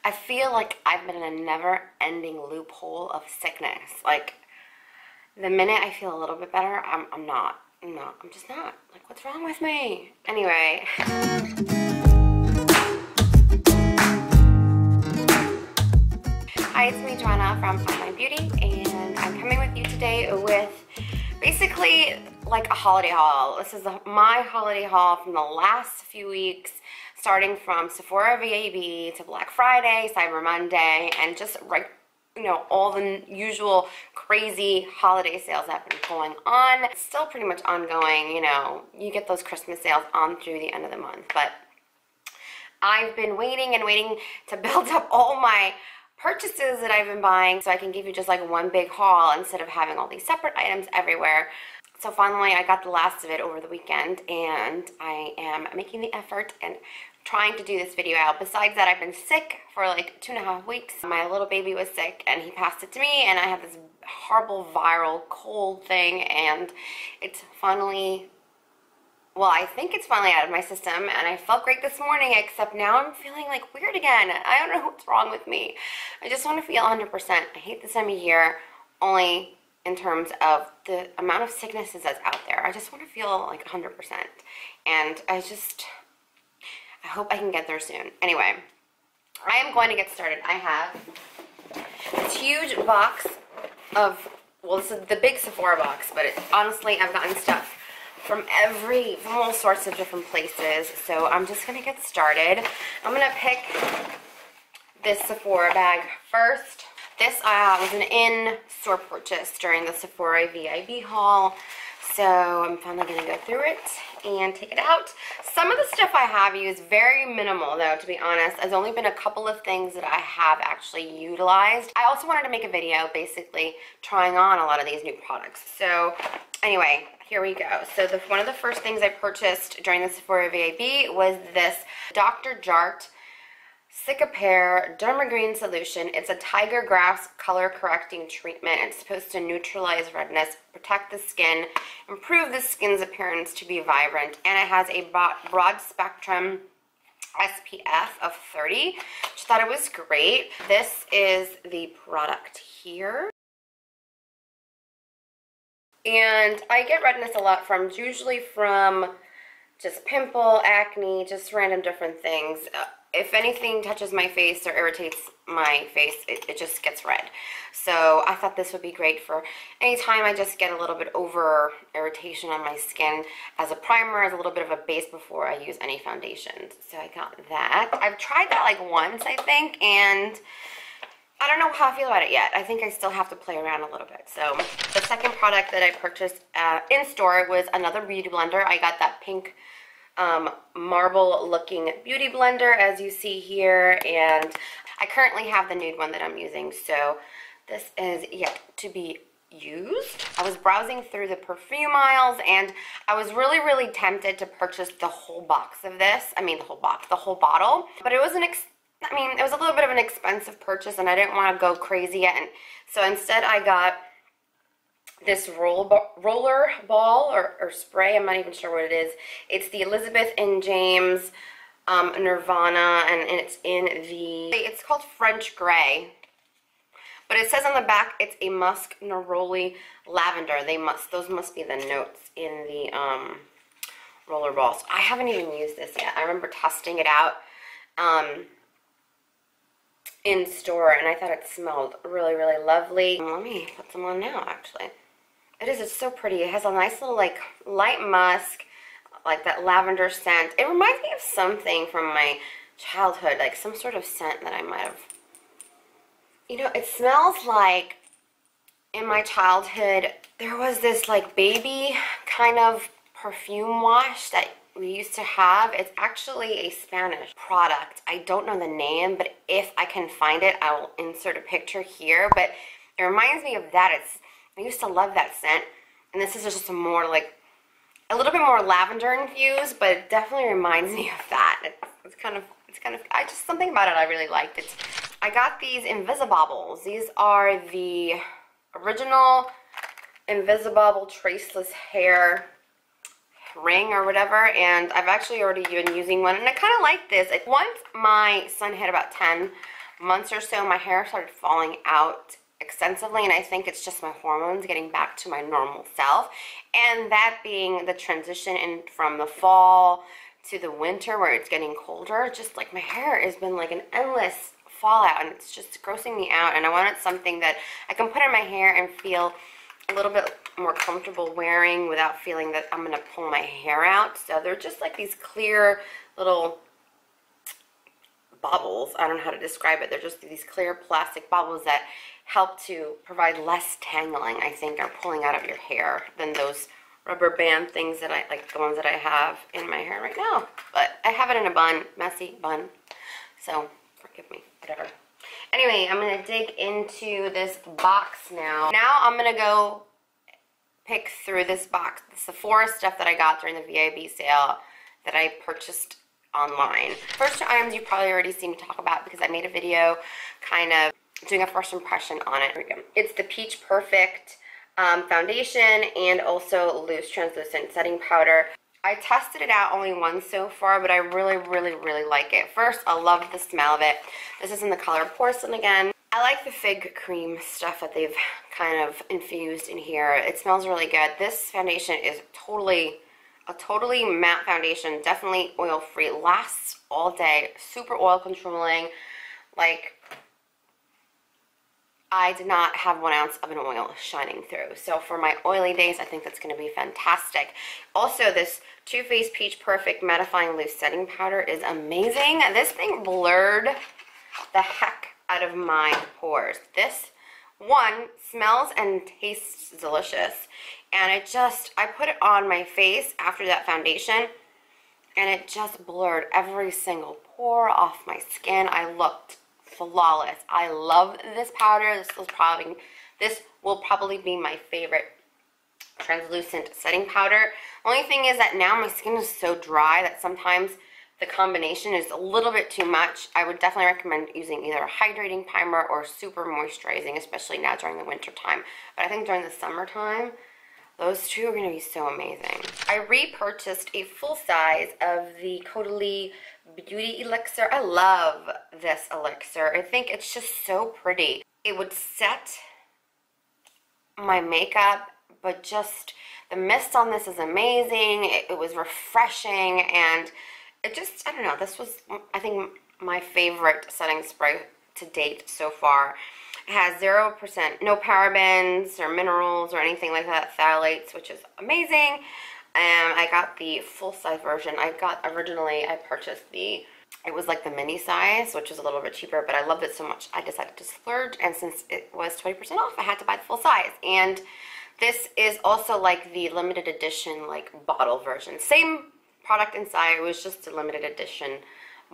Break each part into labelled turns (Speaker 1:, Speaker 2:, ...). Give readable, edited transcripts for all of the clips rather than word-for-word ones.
Speaker 1: I feel like I've been in a never-ending loophole of sickness. Like, the minute I feel a little bit better, I'm not. No, I'm just not. Like, what's wrong with me? Anyway. Hi, it's me, Joanna from Emptied Beauty, and I'm coming with you today with basically like a holiday haul. This is my holiday haul from the last few weeks, starting from Sephora VIB to Black Friday, Cyber Monday, and just right, you know, all the usual crazy holiday sales that have been going on. It's still pretty much ongoing, you know, you get those Christmas sales on through the end of the month, but I've been waiting and waiting to build up all my purchases that I've been buying so I can give you just like one big haul instead of having all these separate items everywhere. So finally I got the last of it over the weekend, and I am making the effort and trying to do this video out. Besides that, I've been sick for like 2.5 weeks. My little baby was sick and he passed it to me, and I have this horrible viral cold thing, and it's finally, well, I think it's finally out of my system, and I felt great this morning, except now I'm feeling like weird again. I don't know what's wrong with me. I just want to feel 100%. I hate this time of year, only in terms of the amount of sicknesses that's out there. I just want to feel like 100%. And I hope I can get there soon. Anyway, I am going to get started. I have this huge box of, well, this is the big Sephora box, but honestly, I've gotten stuff from all sorts of different places. So I'm just gonna get started. I'm gonna pick this Sephora bag first. This was an in-store purchase during the Sephora VIB haul. So I'm finally gonna go through it and take it out. Some of the stuff I have used, very minimal though, to be honest. There's only been a couple of things that I have actually utilized. I also wanted to make a video basically trying on a lot of these new products. So anyway, here we go. So one of the first things I purchased during the Sephora VIB was this Dr. Jart Cicapair Dermagreen Solution. It's a tiger grass color correcting treatment. It's supposed to neutralize redness, protect the skin, improve the skin's appearance to be vibrant, and it has a broad spectrum SPF of 30, which I thought it was great. This is the product here. And I get redness a lot usually from just pimple, acne, just random different things. If anything touches my face or irritates my face, it just gets red. So I thought this would be great for anytime I just get a little bit over irritation on my skin, as a primer, as a little bit of a base before I use any foundations. So I got that. I've tried that like once, I think, and I don't know how I feel about it yet. I think I still have to play around a little bit. So the second product that I purchased in store was another beauty blender. I got that pink marble looking beauty blender, as you see here, and I currently have the nude one that I'm using, so this is yet to be used. I was browsing through the perfume aisles, and I was really tempted to purchase the whole box of this. I mean, the whole box, the whole bottle, but it was it was a little bit of an expensive purchase, and I didn't want to go crazy yet, and so instead I got this roller ball or spray. I'm not even sure what it is. It's the Elizabeth and James Nirvana, and it's called French Gray, but it says on the back it's a musk neroli lavender. Those must be the notes in the roller ball. So I haven't even used this yet. I remember testing it out in store, and I thought it smelled really lovely. Let me put some on now, actually. It's so pretty. It has a nice little like light musk, like that lavender scent. It reminds me of something from my childhood, like some sort of scent that I might have, you know, it smells like in my childhood there was this like baby kind of perfume wash that we used to have. It's actually a Spanish product. I don't know the name, but if I can find it, I will insert a picture here. But it reminds me of that. I used to love that scent, and this is just a more like a little bit more lavender infused, but it definitely reminds me of that. It's kind of something about it I really liked. I got these Invisibobbles. These are the original Invisibobble traceless hair ring or whatever, and I've actually already been using one, and I kind of like this. Once my son hit about 10 months or so, my hair started falling out extensively, and I think it's just my hormones getting back to my normal self. And that being the transition in from the fall to the winter where it's getting colder, just like my hair has been like an endless fallout, and it's just grossing me out. And I wanted something that I can put in my hair and feel a little bit more comfortable wearing without feeling that I'm gonna pull my hair out. So they're just like these clear little bobbles. I don't know how to describe it. They're just these clear plastic bobbles that help to provide less tangling, I think, or pulling out of your hair than those rubber band things that I like, the ones that I have in my hair right now. But I have it in a bun, messy bun, so forgive me, whatever. Anyway, I'm gonna dig into this box now. Now I'm gonna go pick through this box, the Sephora stuff that I got during the VIB sale that I purchased online. First two items you've probably already seen me talk about because I made a video kind of doing a first impression on it. Here we go. It's the Peach Perfect foundation and also loose translucent setting powder. I tested it out only once so far, but I really like it. First, I love the smell of it. This is in the color Porcelain again. I like the fig cream stuff that they've kind of infused in here. It smells really good. This foundation is a totally matte foundation, definitely oil-free, lasts all day, super oil controlling. Like, I did not have 1 ounce of an oil shining through. So for my oily days, I think that's going to be fantastic. Also, this Too Faced Peach Perfect Mattifying Loose Setting Powder is amazing. This thing blurred the heck out of my pores. This one smells and tastes delicious. And I put it on my face after that foundation, and it just blurred every single pore off my skin. I looked flawless. I love this powder. This will probably be my favorite translucent setting powder. Only thing is that now my skin is so dry that sometimes the combination is a little bit too much. I would definitely recommend using either a hydrating primer or super moisturizing, especially now during the winter time. But I think during the summertime, those two are going to be so amazing. I repurchased a full size of the Caudalie Beauty Elixir. I love this elixir. I think it's just so pretty. It would set my makeup, but just the mist on this is amazing. It was refreshing, and it just, I don't know, this was, I think, my favorite setting spray to date so far. It has 0%, no parabens or minerals or anything like that, phthalates, which is amazing. And I got the full-size version. Originally, I purchased it was like the mini size, which was a little bit cheaper, but I loved it so much, I decided to splurge, and since it was 20% off, I had to buy the full size. And this is also like the limited edition, like, bottle version. Same product inside, it was just a limited edition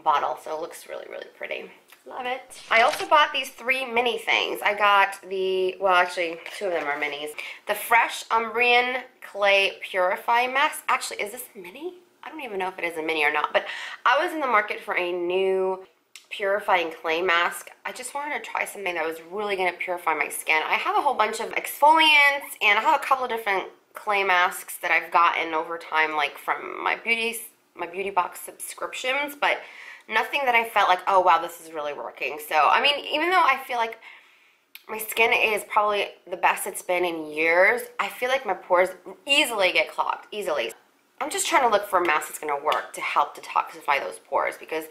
Speaker 1: bottle, so it looks really pretty. Love it. I also bought these 3 mini things. I got well, actually 2 of them are minis. The Fresh Umbrian Clay Purify Mask. Actually, is this a mini? I don't even know if it is a mini or not, but I was in the market for a new purifying clay mask. I just wanted to try something that was really going to purify my skin. I have a whole bunch of exfoliants, and I have a couple of different clay masks that I've gotten over time, like from my beauty box subscriptions, but nothing that I felt like, oh wow, this is really working. So, I mean, even though I feel like my skin is probably the best it's been in years, I feel like my pores easily get clogged, easily. I'm just trying to look for a mask that's going to work to help detoxify those pores, because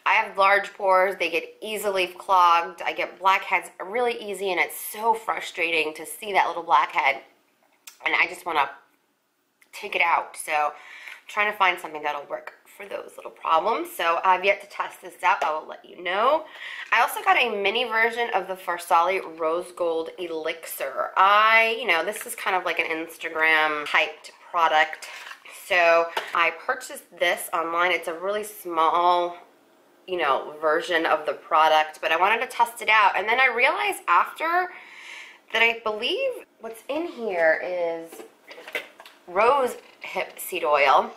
Speaker 1: I have large pores, they get easily clogged, I get blackheads really easy, and it's so frustrating to see that little blackhead, and I just want to take it out. So I'm trying to find something that'll work for those little problems. So I've yet to test this out. I will let you know. I also got a mini version of the Farsali Rose Gold Elixir. This is kind of like an Instagram hyped product. So I purchased this online. It's a really small, version of the product, but I wanted to test it out. And then I realized after that I believe what's in here is rose hip seed oil,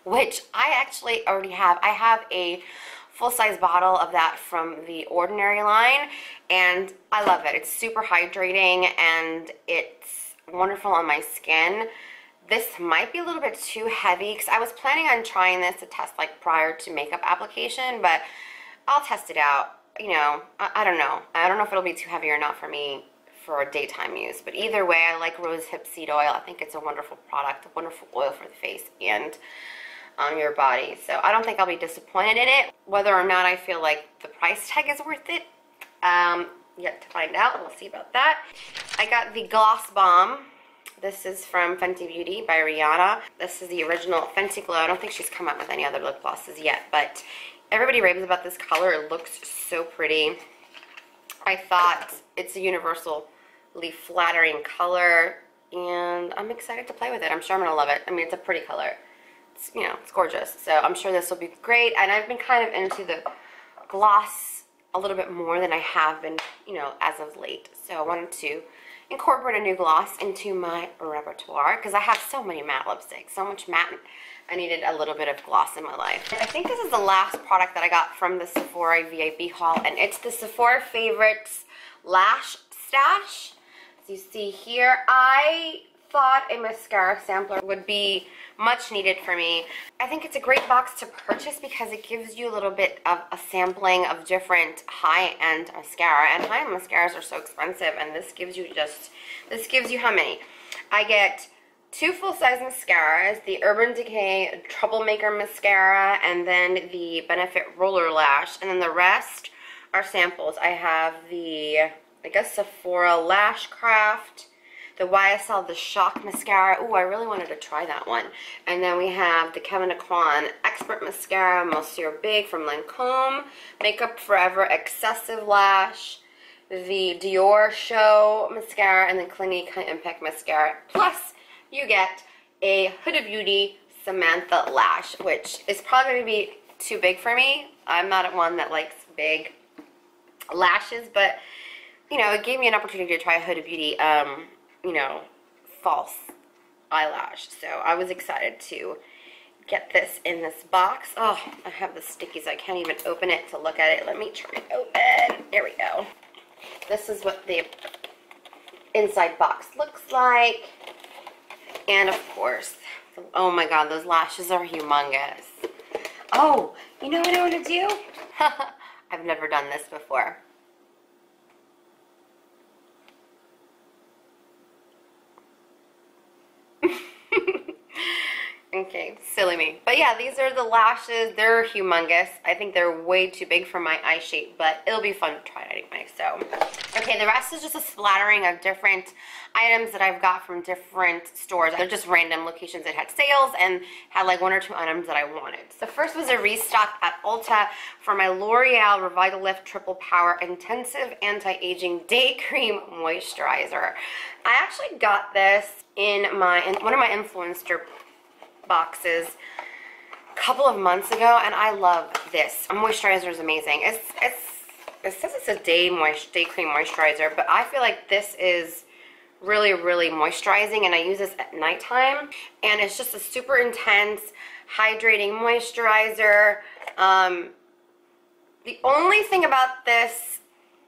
Speaker 1: which I actually already have. I have a full-size bottle of that from the Ordinary line, and I love it. It's super hydrating, and it's wonderful on my skin. This might be a little bit too heavy, because I was planning on trying this to test like prior to makeup application, but I'll test it out you know, I don't know. I don't know if it'll be too heavy or not for me for daytime use. But either way, I like rose hip seed oil. I think it's a wonderful product, a wonderful oil for the face and on your body. So I don't think I'll be disappointed in it. Whether or not I feel like the price tag is worth it, yet to find out. We'll see about that. I got the Gloss Bomb. This is from Fenty Beauty by Rihanna. This is the original Fenty Glow. I don't think she's come out with any other lip glosses yet, but everybody raves about this color. It looks so pretty. I thought it's a universally flattering color, and I'm excited to play with it. I'm sure I'm gonna love it. I mean, it's a pretty color. It's, you know, it's gorgeous. So I'm sure this will be great. And I've been kind of into the gloss a little bit more than I have been, you know, as of late. So I wanted to incorporate a new gloss into my repertoire because I have so many matte lipsticks, so much matte. I needed a little bit of gloss in my life. I think this is the last product that I got from the Sephora VIB haul, and it's the Sephora Favorites Lash Stash. As you see here, I thought a mascara sampler would be much needed for me. I think it's a great box to purchase because it gives you a little bit of a sampling of different high-end mascara, and high-end mascaras are so expensive, and this gives you how many? I get 2 full-size mascaras, the Urban Decay Troublemaker Mascara, and then the Benefit Roller Lash, and then the rest are samples. I have the, I guess, Sephora Lash Craft, the YSL The Shock Mascara. Ooh, I really wanted to try that one. And then we have the Kevyn Aucoin Expert Mascara, Monsieur Big from Lancome, Makeup Forever Excessive Lash, the Dior Show Mascara, and the Clinique High Impact Mascara. Plus, you get a Huda Beauty Samantha Lash, which is probably going to be too big for me. I'm not one that likes big lashes, but, you know, it gave me an opportunity to try a Huda Beauty you know, false eyelash. So I was excited to get this in this box. Oh, I have the stickies. I can't even open it to look at it. Let me try to open. There we go. This is what the inside box looks like. And of course, oh my god, those lashes are humongous. Oh, you know what I want to do? I've never done this before. Okay, silly me. But yeah, these are the lashes. They're humongous. I think they're way too big for my eye shape, but it'll be fun to try it anyway. So, okay, the rest is just a splattering of different items that I've got from different stores. They're just random locations that had sales and had like 1 or 2 items that I wanted. So first was a restock at Ulta for my L'Oreal Revitalift Triple Power Intensive Anti-Aging Day Cream Moisturizer. I actually got this in one of my influencer boxes a couple of months ago, and I love this. Moisturizer is amazing. It says it's a day cream moisturizer, but I feel like this is really, really moisturizing, and I use this at nighttime, and it's just a super intense hydrating moisturizer. The only thing about this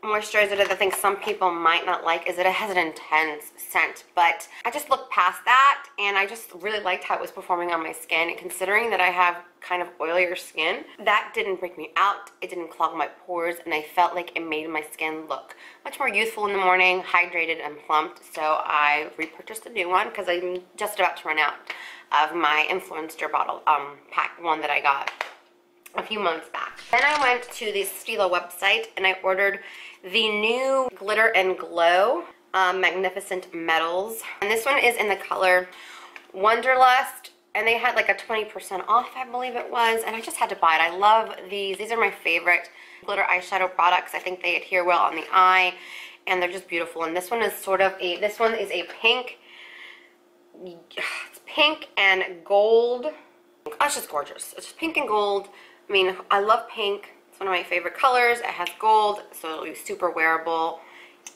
Speaker 1: moisturizer that I think some people might not like is that it has an intense scent, but I just looked past that, and I just really liked how it was performing on my skin. And considering that I have kind of oilier skin, that didn't break me out, it didn't clog my pores, and I felt like it made my skin look much more youthful in the morning, hydrated and plumped. So I repurchased a new one because I'm just about to run out of my influencer bottle pack one that I got a few months back. Then I went to the Stila website and I ordered the new Glitter and Glow Magnificent Metals. And this one is in the color Wonderlust, and they had like a 20% off, I believe it was, and I just had to buy it. I love these. These are my favorite glitter eyeshadow products. I think they adhere well on the eye, and they're just beautiful. And this one is sort of this one is a pink, it's pink and gold. Oh, it's just gorgeous. It's just pink and gold. I mean, I love pink. It's one of my favorite colors. It has gold, so it'll be super wearable.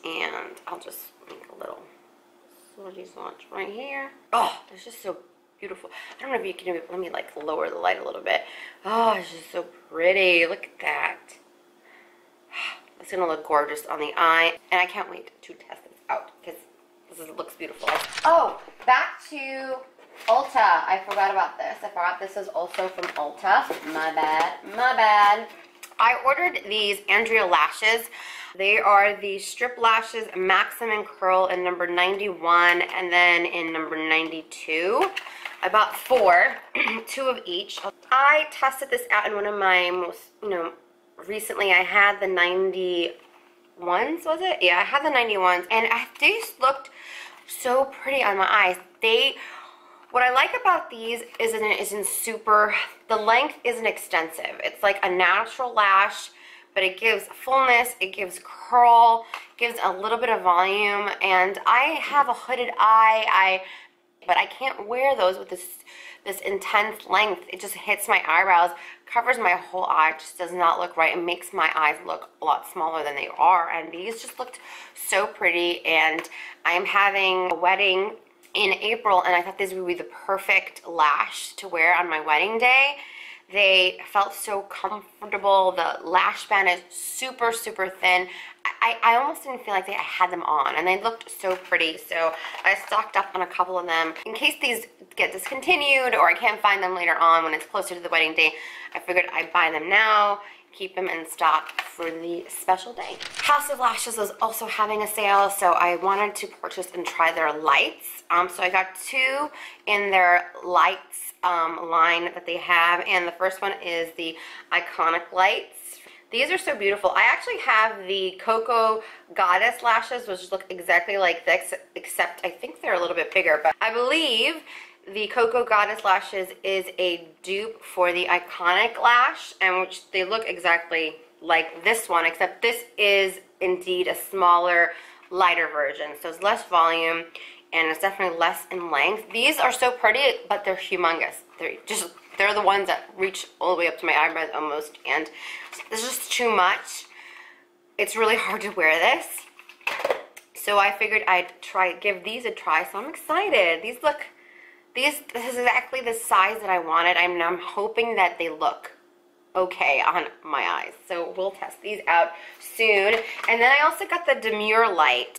Speaker 1: And I'll just make a little swatchy swatch right here. Oh, it's just so beautiful. I don't know if you can, let me like lower the light a little bit. Oh, it's just so pretty. Look at that. It's gonna look gorgeous on the eye, and I can't wait to test this out because it looks beautiful. Oh, back to Ulta. I forgot about this. I forgot this is also from Ulta. My bad. My bad. I ordered these Andrea lashes. They are the strip lashes, maximum curl in number 91 and then in number 92. I bought 4, 2 of each. I tested this out in one of my most, recently I had the 91s, was it? Yeah, I had the 91s, and these looked so pretty on my eyes. What I like about these is the length isn't extensive. It's like a natural lash, but it gives fullness, it gives curl, gives a little bit of volume, and I have a hooded eye, but I can't wear those with this intense length. It just hits my eyebrows, covers my whole eye. It just does not look right. It makes my eyes look a lot smaller than they are, and these just looked so pretty. And I am having a wedding in April, and I thought these would be the perfect lash to wear on my wedding day. They felt so comfortable. The lash band is super, super thin. I almost didn't feel like I had them on, and they looked so pretty. So I stocked up on a couple of them in case these get discontinued or I can't find them later on when it's closer to the wedding day. I figured I'd buy them now, keep them in stock for the special day. House of Lashes was also having a sale, so I wanted to purchase and try their lights. So I got 2 in their lights line that they have, and the first one is the Iconic Lights. These are so beautiful. I actually have the Cocoa Goddess lashes, which look exactly like this, except I think they're a little bit bigger, but I believe the Cocoa Goddess lashes is a dupe for the Iconic lash, and which they look exactly like this one, except this is indeed a smaller, lighter version. So it's less volume, and it's definitely less in length. These are so pretty, but they're humongous. They're the ones that reach all the way up to my eyebrows almost, and there's just too much. It's really hard to wear this. So I figured I'd give these a try, so I'm excited. This is exactly the size that I wanted. I'm hoping that they look okay on my eyes. So we'll test these out soon. And then I also got the Demure Light.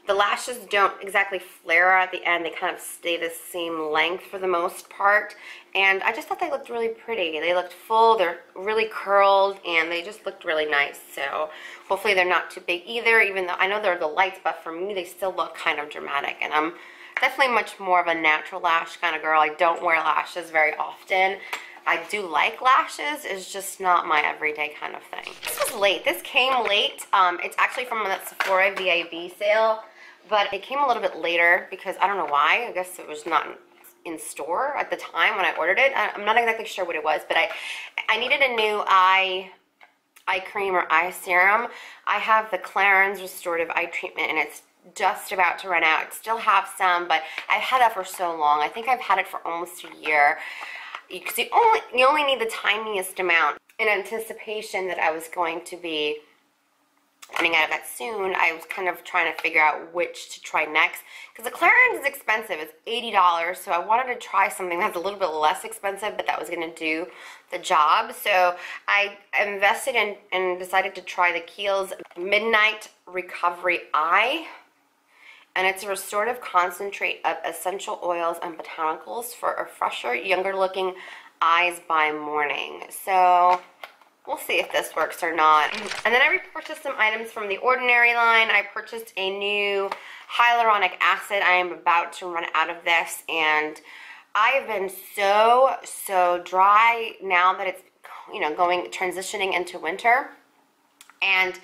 Speaker 1: The lashes don't exactly flare at the end. They kind of stay the same length for the most part. And I just thought they looked really pretty. They looked full, they're really curled, and they just looked really nice. So hopefully they're not too big either, even though I know they're the lights, but for me they still look kind of dramatic. And I'm definitely much more of a natural lash kind of girl. I don't wear lashes very often. I do like lashes, it's just not my everyday kind of thing. This was late. This came late. It's actually from that Sephora VIB sale, but it came a little bit later because I don't know why. I guess it was not in store at the time when I ordered it. I'm not exactly sure what it was, but I needed a new eye cream or eye serum. I have the Clarins Restorative Eye Treatment, and it's just about to run out. I still have some, but I've had that for so long. I think I've had it for almost a year. Because you only need the tiniest amount. In anticipation that I was going to be running out of that soon, I was kind of trying to figure out which to try next. Because the Clarins is expensive. It's $80, so I wanted to try something that's a little bit less expensive, but that was going to do the job. So I invested in and decided to try the Kiehl's Midnight Recovery Eye. And it's a restorative concentrate of essential oils and botanicals for a fresher, younger looking eyes by morning. So we'll see if this works or not. And then I repurchased some items from the Ordinary line. I purchased a new hyaluronic acid. I am about to run out of this, and I have been so dry now that it's transitioning into winter. And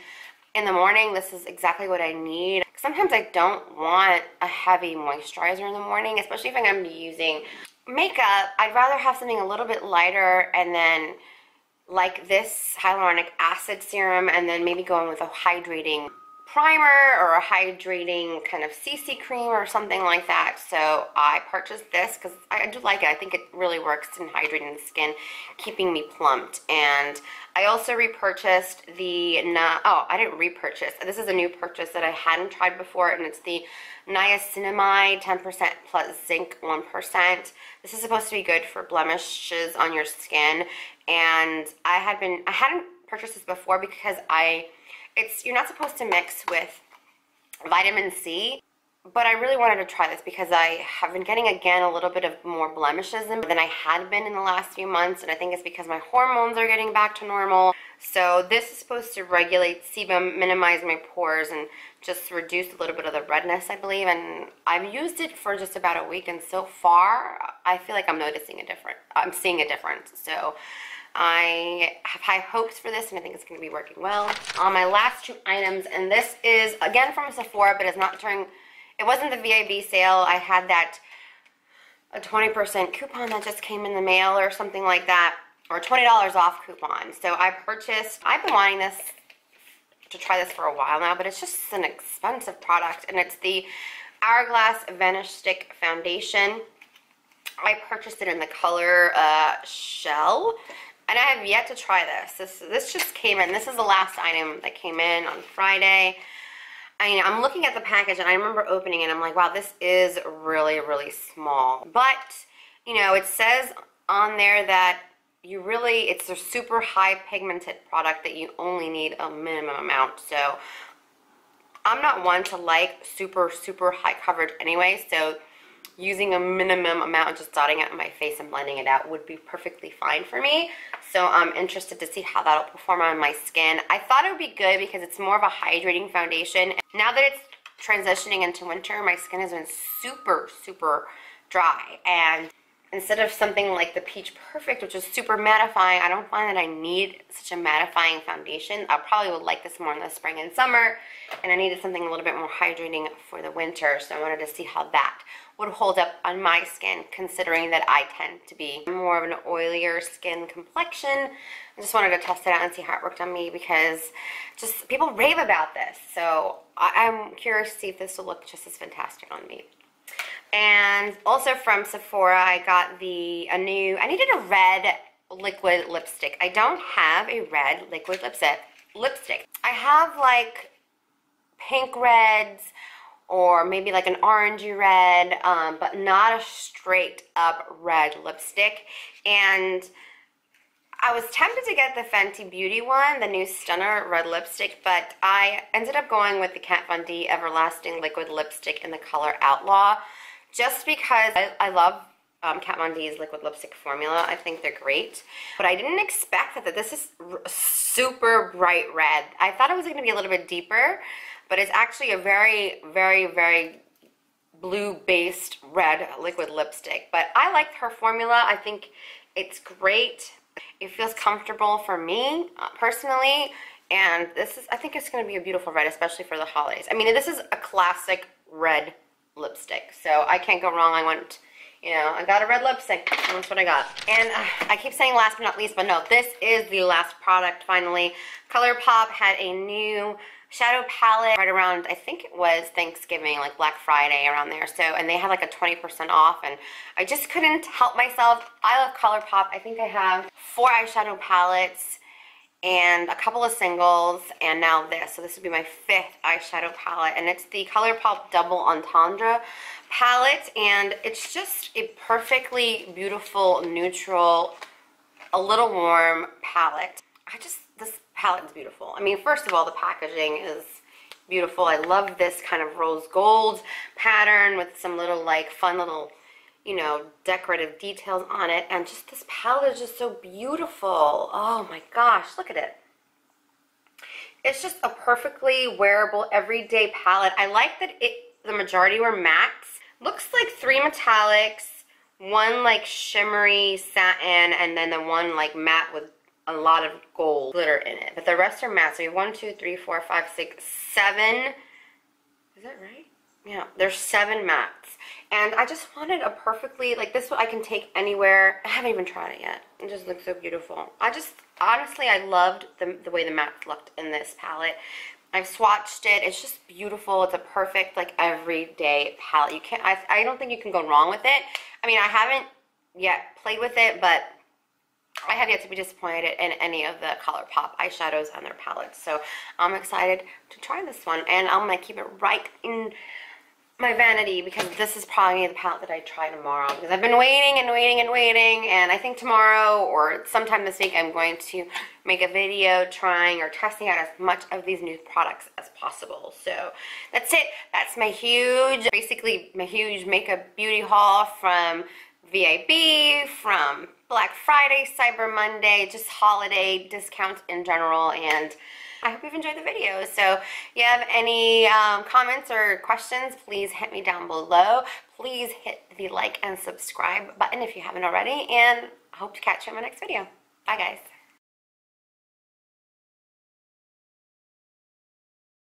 Speaker 1: in the morning, this is exactly what I need. Sometimes I don't want a heavy moisturizer in the morning, especially if I'm going to be using makeup. I'd rather have something a little bit lighter, and then like this hyaluronic acid serum, and then maybe go in with a hydrating primer or a hydrating kind of CC cream or something like that. So I purchased this because I do like it. I think it really works in hydrating the skin, keeping me plumped. And I also repurchased I didn't repurchase. This is a new purchase that I hadn't tried before, and it's the niacinamide 10% plus zinc 1%. This is supposed to be good for blemishes on your skin, and I hadn't purchased this before because you're not supposed to mix with vitamin C, but I really wanted to try this because I have been getting, again, a little bit of more blemishes than I had been in the last few months, and I think it's because my hormones are getting back to normal. So this is supposed to regulate sebum, minimize my pores, and just reduce a little bit of the redness, I believe. And I've used it for just about a week, and so far, I feel like I'm seeing a difference. So I have high hopes for this, and I think it's going to be working well. On my last 2 items, and this is, again, from Sephora, but it's not during... It wasn't the VIB sale. I had that a 20% coupon that just came in the mail or something like that, or $20 off coupon. So I purchased, I've been wanting to try this for a while now, but it's just an expensive product, and it's the Hourglass Vanish Stick Foundation. I purchased it in the color Shell, and I have yet to try this. This just came in. This is the last item that came in on Friday. I mean, I'm looking at the package, and I remember opening it, and I'm like, wow, this is really, really small. But, you know, it says on there that it's a super high pigmented product that you only need a minimum amount. So I'm not one to like super, super high coverage anyway, so using a minimum amount and just dotting it on my face and blending it out would be perfectly fine for me. So I'm interested to see how that'll perform on my skin. I thought it would be good because it's more of a hydrating foundation. Now that it's transitioning into winter, my skin has been super, super dry. And instead of something like the Peach Perfect, which is super mattifying, I don't find that I need such a mattifying foundation. I probably would like this more in the spring and summer, and I needed something a little bit more hydrating for the winter, so I wanted to see how that would hold up on my skin, considering that I tend to be more of an oilier skin complexion. I just wanted to test it out and see how it worked on me, because just people rave about this, so I'm curious to see if this will look just as fantastic on me. And also from Sephora, I got I needed a red liquid lipstick. I don't have a red liquid lipstick. I have like pink reds, or maybe like an orangey red, but not a straight up red lipstick. And I was tempted to get the Fenty Beauty one, the new Stunner red lipstick, but I ended up going with the Kat Von D Everlasting liquid lipstick in the color Outlaw, just because I love Kat Von D's liquid lipstick formula. I think they're great, but I didn't expect that this is super bright red. I thought it was going to be a little bit deeper, but it's actually a very, very, very blue-based red liquid lipstick. But I liked her formula. I think it's great. It feels comfortable for me, personally. And I think it's going to be a beautiful red, especially for the holidays. I mean, this is a classic red lipstick, so I can't go wrong. I got a red lipstick, and that's what I got. And I keep saying last but not least, but no, this is the last product, finally. ColourPop had a new shadow palette right around, I think it was Thanksgiving, like Black Friday, around there. So, and they had like a 20% off, and I just couldn't help myself. I love ColourPop. I think I have 4 eyeshadow palettes and a couple of singles, and now this. So this would be my 5th eyeshadow palette, and it's the ColourPop Double Entendre palette, and it's just a perfectly beautiful, neutral, a little warm palette. This palette is beautiful. I mean, first of all, the packaging is beautiful. I love this kind of rose gold pattern with some little, like, fun little, decorative details on it. And just this palette is just so beautiful. Oh my gosh, look at it. It's just a perfectly wearable, everyday palette. I like that the majority were mattes. Looks like 3 metallics, 1 like shimmery satin, and then the 1 like matte with a lot of gold glitter in it. But the rest are matte. So you have 1, 2, 3, 4, 5, 6, 7. Is that right? Yeah, there's 7 mattes. And I just wanted a perfectly, like this one I can take anywhere. I haven't even tried it yet. It just looks so beautiful. Honestly, I loved the way the mattes looked in this palette. I've swatched it. It's just beautiful. It's a perfect, like, everyday palette. I don't think you can go wrong with it. I mean, I haven't yet played with it, but I have yet to be disappointed in any of the ColourPop eyeshadows and their palettes. So I'm excited to try this one, and I'm going to keep it right in my Vanity, because this is probably the palette that I try tomorrow, because I've been waiting and waiting and waiting, and I think tomorrow or sometime this week I'm going to make a video trying or testing out as much of these new products as possible. So that's it. That's my huge, basically my huge makeup beauty haul from VIB, from Black Friday, Cyber Monday, just holiday discounts in general, and I hope you've enjoyed the video. So if you have any comments or questions, please hit me down below. Please hit the like and subscribe button if you haven't already, and I hope to catch you in my next video. Bye guys.